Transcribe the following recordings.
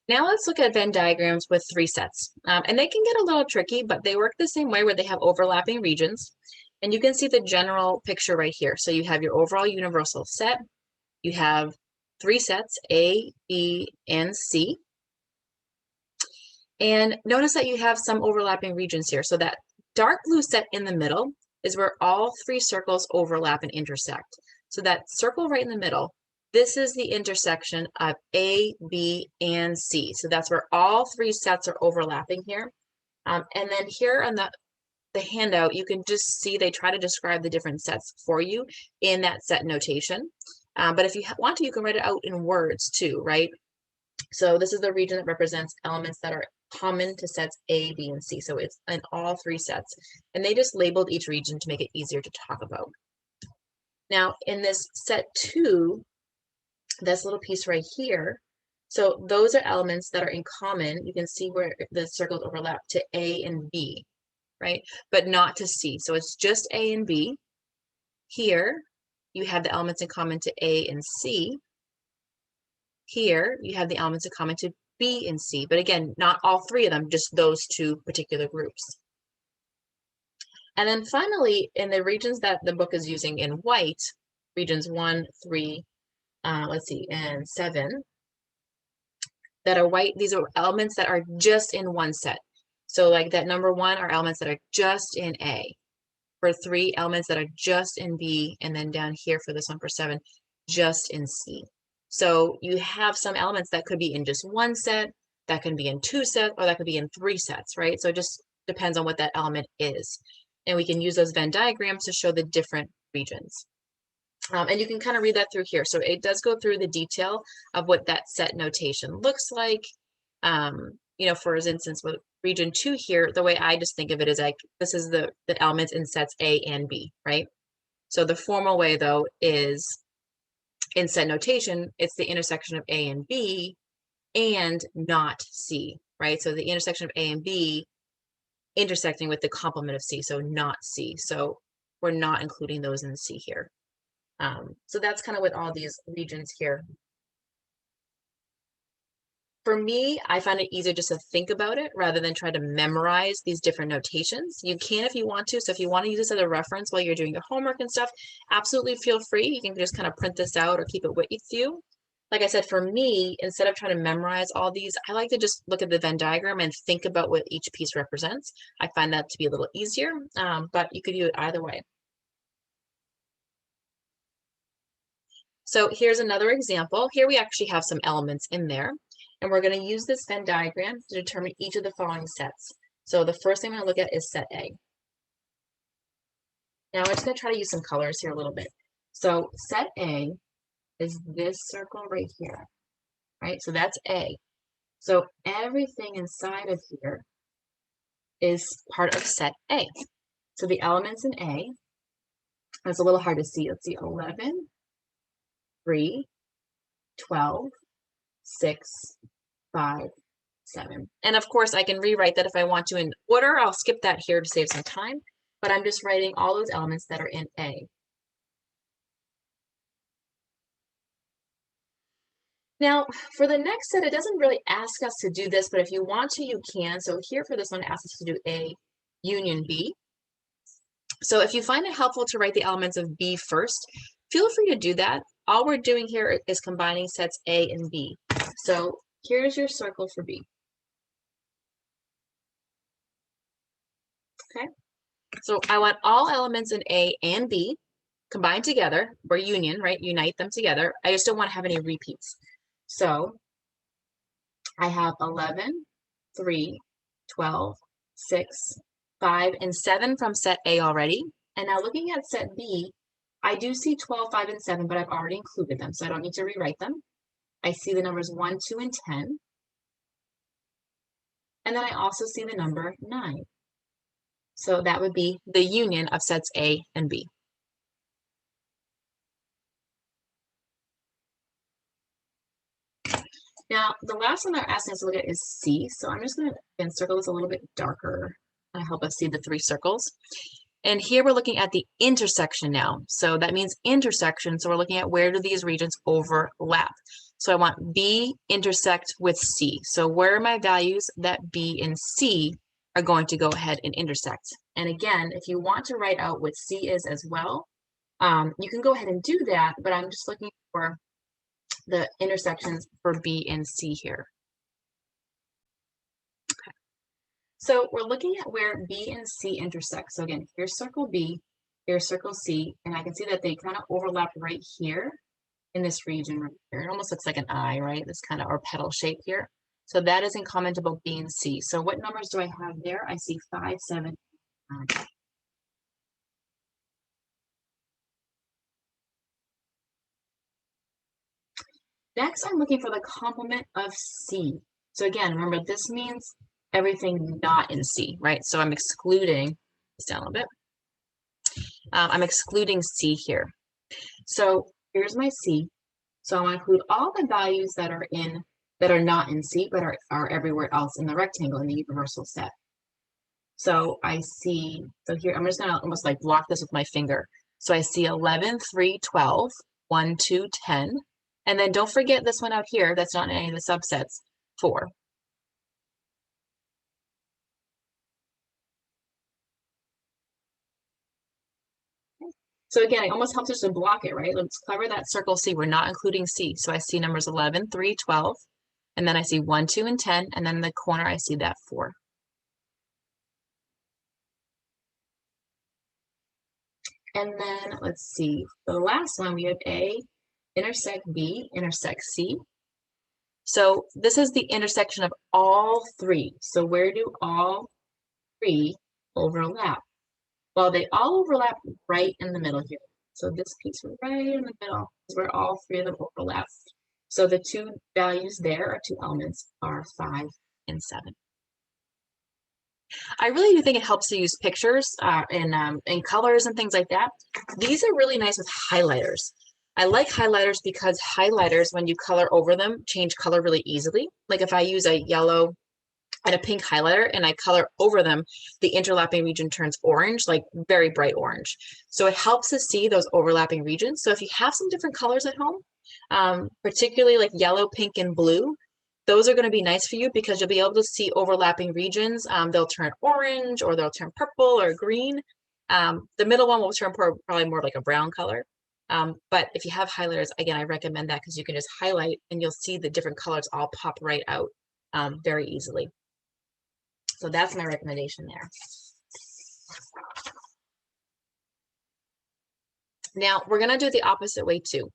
Now let's look at Venn diagrams with three sets. And they can get a little tricky, but they work the same way where they have overlapping regions. And you can see the general picture right here. So you have your overall universal set. You have three sets, A, B, and C. And notice that you have some overlapping regions here. So that dark blue set in the middle is where all three circles overlap and intersect. So that circle right in the middle, this is the intersection of A, B, and C. So that's where all three sets are overlapping here. And then here on the handout, you can just see they try to describe the different sets for you in that set notation. But if you want to, you can write it out in words too, right? So this is the region that represents elements that are common to sets A, B, and C. So it's in all three sets. And they just labeled each region to make it easier to talk about. Now, in this set 2, this little piece right here, so those are elements that are in common. You can see where the circles overlap to A and B, right? But not to C. So it's just A and B. Here, you have the elements in common to A and C. Here, you have the elements in common to B and C, but again, not all three of them, just those two particular groups. And then finally, in the regions that the book is using in white, regions 1, 3, and 7, that are white, these are elements that are just in one set. So like that number 1 are elements that are just in A. For 3, elements that are just in B, and then down here for this one for 7, just in C. So you have some elements that could be in just one set, that can be in 2 sets, or that could be in 3 sets, right? So it just depends on what that element is. And we can use those Venn diagrams to show the different regions. And you can kind of read that through here. So it does go through the detail of what that set notation looks like. You know, for instance, with region 2 here, the way I just think of it is like, this is the elements in sets A and B, right? So the formal way though is in set notation, it's the intersection of A and B and not C, right? So the intersection of A and B intersecting with the complement of C, so not C. So we're not including those in C here. So that's kind of with all these regions here. For me, I find it easier just to think about it rather than try to memorize these different notations. You can if you want to. So if you want to use this as a reference while you're doing your homework and stuff, absolutely feel free. You can just kind of print this out or keep it with you. Like I said, for me, instead of trying to memorize all these, I like to just look at the Venn diagram and think about what each piece represents. I find that to be a little easier, but you could do it either way. So here's another example. Here we actually have some elements in there, and we're going to use this Venn diagram to determine each of the following sets. So the first thing I'm going to look at is set A. Now I'm just going to try to use some colors here a little bit. So set A is this circle right here, right? So that's A. So everything inside of here is part of set A. So the elements in A, it's a little hard to see. Let's see, 11, 3, 12, 6, 5, 7. And of course, I can rewrite that if I want to in order. I'll skip that here to save some time, but I'm just writing all those elements that are in A. Now, for the next set, it doesn't really ask us to do this, but if you want to, you can. So here for this one, it asks us to do A union B. So if you find it helpful to write the elements of B first, feel free to do that. All we're doing here is combining sets A and B. So here's your circle for B. Okay, so I want all elements in A and B combined together, or union, right? Unite them together. I just don't want to have any repeats. So I have 11, 3, 12, 6, 5, and 7 from set A already. And now looking at set B, I do see 12, 5, and 7, but I've already included them, so I don't need to rewrite them. I see the numbers 1, 2, and 10. And then I also see the number 9. So that would be the union of sets A and B. Now, the last one they're asking us to look at is C. So I'm just going to circle this a little bit darker to help us see the 3 circles. And here we're looking at the intersection now. So that means intersection. So we're looking at where do these regions overlap. So I want B intersect with C. So where are my values that B and C are going to go ahead and intersect? And again, if you want to write out what C is as well, you can go ahead and do that, but I'm just looking for the intersections for B and C here. Okay. So we're looking at where B and C intersect. So again, here's circle B, here's circle C, and I can see that they kind of overlap right here in this region right here. It almost looks like an eye, right? This kind of, or petal shape here. So that is in common to both B and C. So what numbers do I have there? I see 5, 7, 9. Next, I'm looking for the complement of C. So again, remember, this means everything not in C, right? So I'm excluding, this down a little bit. I'm excluding C here. So here's my C. So I want to include all the values that are not in C, but are everywhere else in the rectangle in the universal set. So I see, so here, I'm just gonna almost like block this with my finger. So I see 11, 3, 12, 1, 2, 10. And then don't forget this one out here, that's not in any of the subsets, 4. So again, it almost helps us to block it, right? Let's cover that circle C. We're not including C. So I see numbers 11, 3, 12, and then I see 1, 2, and 10. And then in the corner, I see that 4. And then let's see, the last one, we have A intersect B, intersect C. So this is the intersection of all 3. So where do all 3 overlap? Well, they all overlap right in the middle here. So this piece right in the middle is where all 3 of them overlap. So the 2 values there, or 2 elements, are 5 and 7. I really do think it helps to use pictures and colors and things like that. These are really nice with highlighters. I like highlighters because highlighters, when you color over them, change color really easily. Like if I use a yellow and a pink highlighter and I color over them, the interlapping region turns orange, like very bright orange. So it helps to see those overlapping regions. So if you have some different colors at home, particularly like yellow, pink, and blue, those are going to be nice for you because you'll be able to see overlapping regions. They'll turn orange or they'll turn purple or green. The middle one will turn probably more like a brown color. But if you have highlighters, again, I recommend that because you can just highlight and you'll see the different colors all pop right out very easily. So that's my recommendation there. Now we're going to do the opposite way too.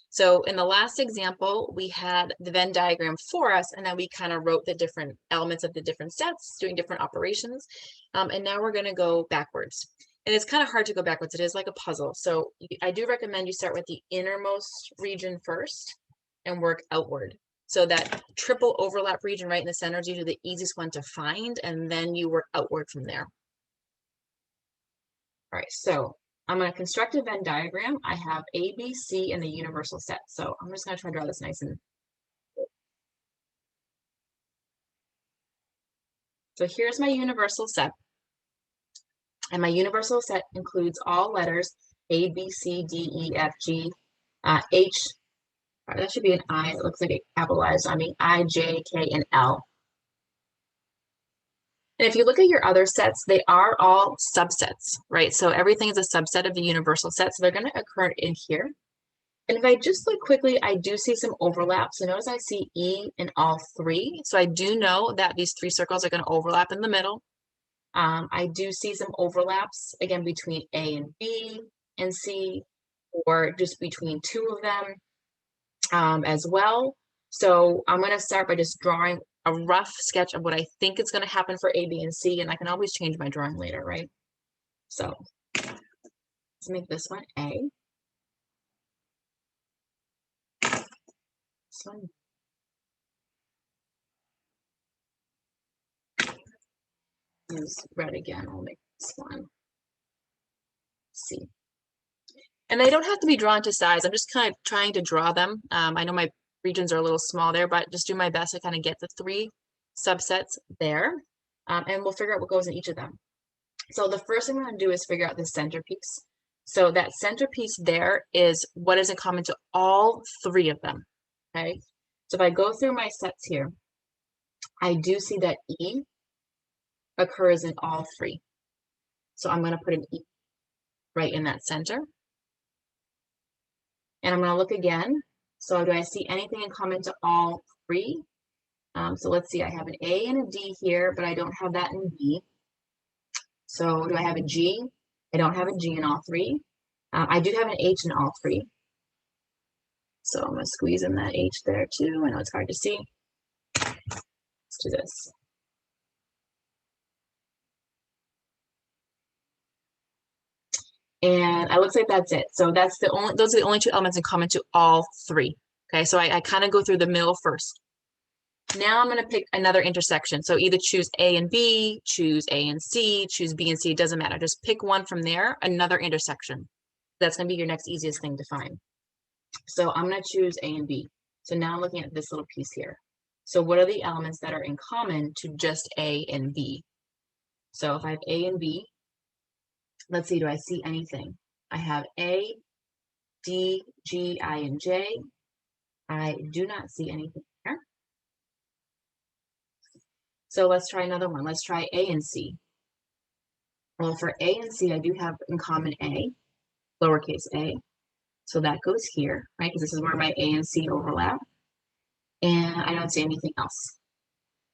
So in the last example, we had the Venn diagram for us, and then we kind of wrote the different elements of the different sets, doing different operations. And now we're going to go backwards. And it's kind of hard to go backwards. It is like a puzzle. So I do recommend you start with the innermost region first and work outward. So that triple overlap region right in the center is usually the easiest one to find, and then you work outward from there. All right, so I'm going to construct a Venn diagram. I have A, B, C, and the universal set. So I'm just going to try to draw this nice and. So here's my universal set. And my universal set includes all letters A, B, C, D, E, F, G, H. That should be an I. It looks like it capitalized on me. I, J, K, and L. And if you look at your other sets, they are all subsets, right? So everything is a subset of the universal set. So they're going to occur in here. And if I just look quickly, I do see some overlap. So notice I see E in all 3. So I do know that these 3 circles are going to overlap in the middle. I do see some overlaps, again, between A and B and C, or just between 2 of them as well. So I'm going to start by just drawing a rough sketch of what I think is going to happen for A, B, and C, and I can always change my drawing later, right? So let's make this one A. This one. Use red again. I'll make this one C. And they don't have to be drawn to size. I'm just kind of trying to draw them. I know my regions are a little small there, but just do my best to kind of get the 3 subsets there. And we'll figure out what goes in each of them. So the first thing we're going to do is figure out the centerpiece. So that centerpiece there is what is in common to all 3 of them, okay? So if I go through my sets here, I do see that E occurs in all three. So I'm going to put an E right in that center. And I'm going to look again. So do I see anything in common to all three? So let's see, I have an A and a D here, but I don't have that in B. So do I have a G? I don't have a G in all three. I do have an H in all three. So I'm going to squeeze in that H there too. I know it's hard to see. Let's do this. And it looks like that's it. So those are the only two elements in common to all three. Okay, so I kind of go through the middle first. Now I'm going to pick another intersection. So either choose A and B, choose A and C, choose B and C, it doesn't matter. Just pick one from there, another intersection. That's going to be your next easiest thing to find. So I'm going to choose A and B. So now I'm looking at this little piece here. So what are the elements that are in common to just A and B? So if I have A and B, let's see, do I see anything? I have A, D, G, I, and J. I do not see anything here. So let's try another one. Let's try A and C. Well, for A and C, I do have in common A, lowercase a. So that goes here, right? Because this is where my A and C overlap. And I don't see anything else.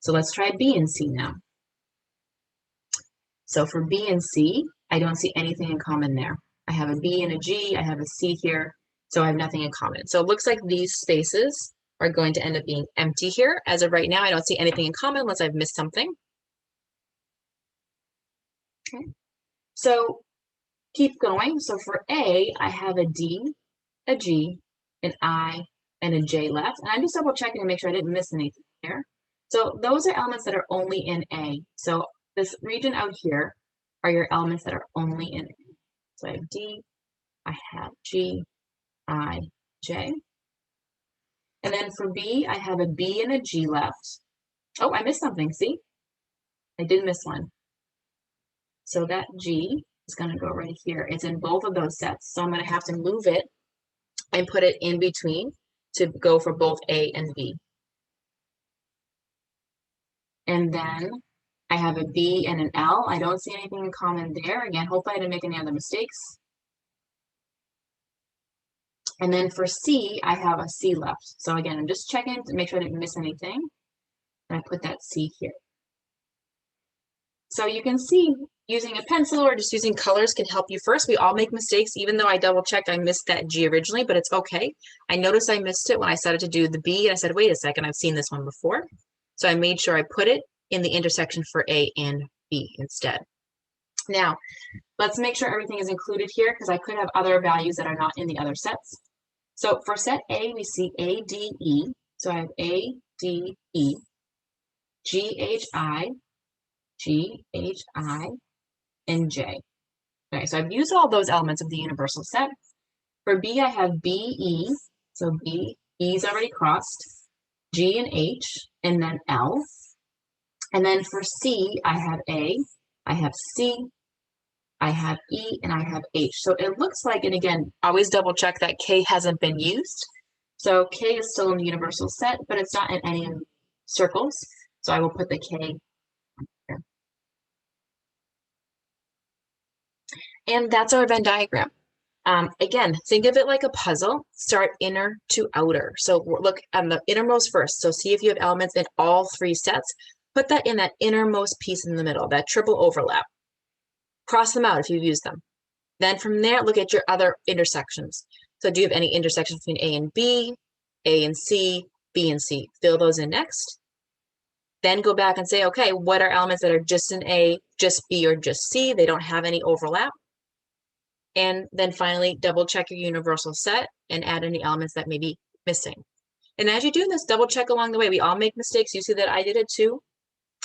So let's try B and C now. So for B and C, I don't see anything in common there. I have a B and a G, I have a C here, so I have nothing in common. So it looks like these spaces are going to end up being empty here. As of right now, I don't see anything in common unless I've missed something. Okay. So keep going. So for A, I have a D, a G, an I, and a J left. And I'm just double checking to make sure I didn't miss anything here. So those are elements that are only in A. So this region out here are your elements that are only in A. So I have D, I have G, I, J. And then for B, I have a B and a G left. Oh, I missed something, see? I did miss one. So that G is going to go right here. It's in both of those sets. So I'm going to have to move it and put it in between to go for both A and B. And then I have a B and an L. I don't see anything in common there. Again, hopefully I didn't make any other mistakes. And then for C, I have a C left. So again, I'm just checking to make sure I didn't miss anything. And I put that C here. So you can see using a pencil or just using colors can help you first. We all make mistakes, even though I double checked, I missed that G originally, but it's okay. I noticed I missed it when I started to do the B. And I said, wait a second, I've seen this one before. So I made sure I put it in the intersection for A and B instead. Now, let's make sure everything is included here because I could have other values that are not in the other sets. So for set A, we see A, D, E. So I have A, D, E, G, H, I, G, H, I, and J. Okay, so I've used all those elements of the universal set. For B, I have B, E. So B, E is already crossed. G and H, and then L. And then for C, I have A, I have C, I have E, and I have H. So it looks like, and again, always double check that K hasn't been used. So K is still in the universal set, but it's not in any circles. So I will put the K here. And that's our Venn diagram. Again, think of it like a puzzle. Start inner to outer. So look on the innermost first. So see if you have elements in all three sets. Put that in that innermost piece in the middle, that triple overlap. Cross them out if you've used them. Then from there, look at your other intersections. So do you have any intersections between A and B, A and C, B and C? Fill those in next. Then go back and say, okay, what are elements that are just in A, just B, or just C? They don't have any overlap. And then finally, double check your universal set and add any elements that may be missing. And as you do this, double check along the way. We all make mistakes. You see that I did it too.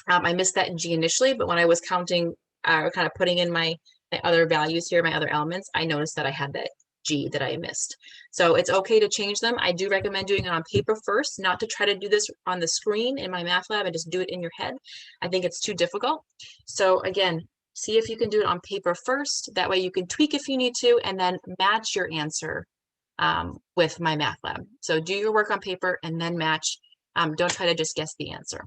I missed that G initially, but when I was counting, kind of putting in my other values here, my other elements, I noticed that I had that G that I missed. So it's okay to change them. I do recommend doing it on paper first, not to try to do this on the screen in my math lab and just do it in your head. I think it's too difficult. So again, see if you can do it on paper first. That way you can tweak if you need to, and then match your answer with my math lab. So do your work on paper and then match Don't try to just guess the answer.